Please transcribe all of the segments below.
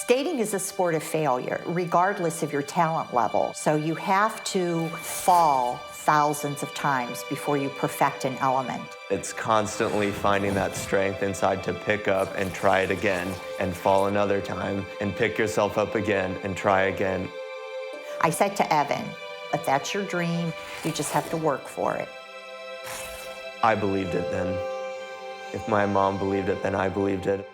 Skating is a sport of failure, regardless of your talent level. So you have to fall thousands of times before you perfect an element. It's constantly finding that strength inside to pick up and try it again and fall another time and pick yourself up again and try again. I said to Evan, if that's your dream, you just have to work for it. I believed it then. If my mom believed it, then I believed it.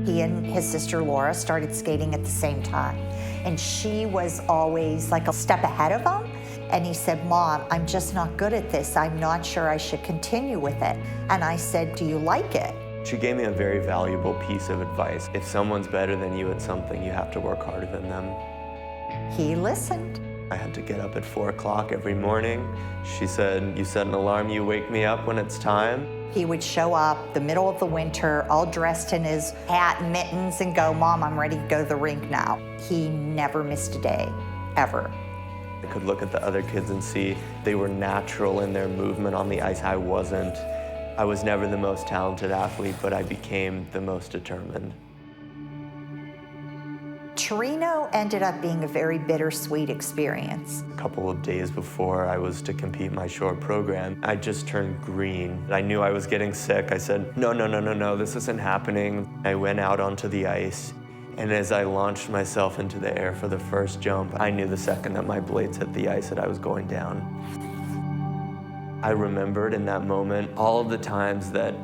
He and his sister Laura started skating at the same time, and she was always like a step ahead of him. And he said, Mom, I'm just not good at this. I'm not sure I should continue with it. And I said, do you like it? She gave me a very valuable piece of advice. If someone's better than you at something, you have to work harder than them. He listened. I had to get up at 4 o'clock every morning. She said, you set an alarm, you wake me up when it's time. He would show up the middle of the winter, all dressed in his hat and mittens, and go, Mom, I'm ready to go to the rink now. He never missed a day, ever. I could look at the other kids and see they were natural in their movement on the ice. I wasn't. I was never the most talented athlete, but I became the most determined. Torino ended up being a very bittersweet experience. A couple of days before I was to compete my short program, I just turned green. I knew I was getting sick. I said, no, this isn't happening. I went out onto the ice, and as I launched myself into the air for the first jump, I knew the second that my blades hit the ice that I was going down. I remembered in that moment all of the times that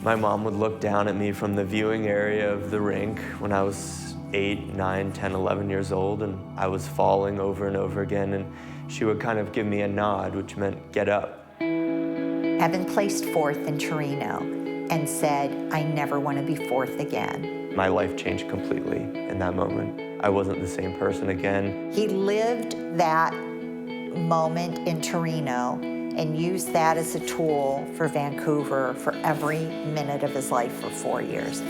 my mom would look down at me from the viewing area of the rink when I was 8, 9, 10, 11 years old, and I was falling over and over again, and she would kind of give me a nod, which meant get up. Evan placed fourth in Torino and said, I never want to be fourth again. My life changed completely in that moment. I wasn't the same person again. He lived that moment in Torino and used that as a tool for Vancouver for every minute of his life for 4 years.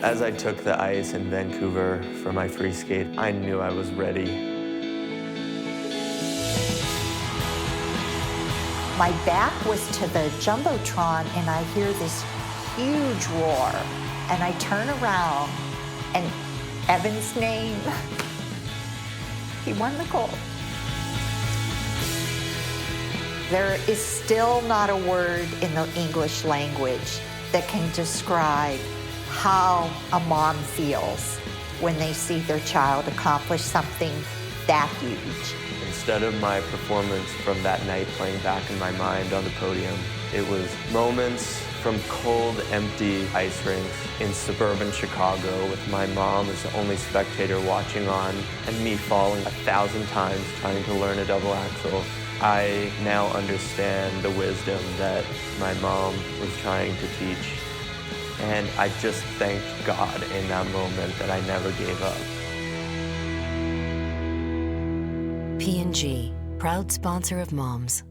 As I took the ice in Vancouver for my free skate, I knew I was ready. My back was to the Jumbotron, and I hear this huge roar, and I turn around, and Evan's name, he won the gold. There is still not a word in the English language that can describe how a mom feels when they see their child accomplish something that huge. Instead of my performance from that night playing back in my mind on the podium, it was moments from cold, empty ice rinks in suburban Chicago with my mom as the only spectator watching on, and me falling 1,000 times trying to learn a double axel. I now understand the wisdom that my mom was trying to teach. And I just thanked God in that moment that I never gave up. P&G, proud sponsor of moms.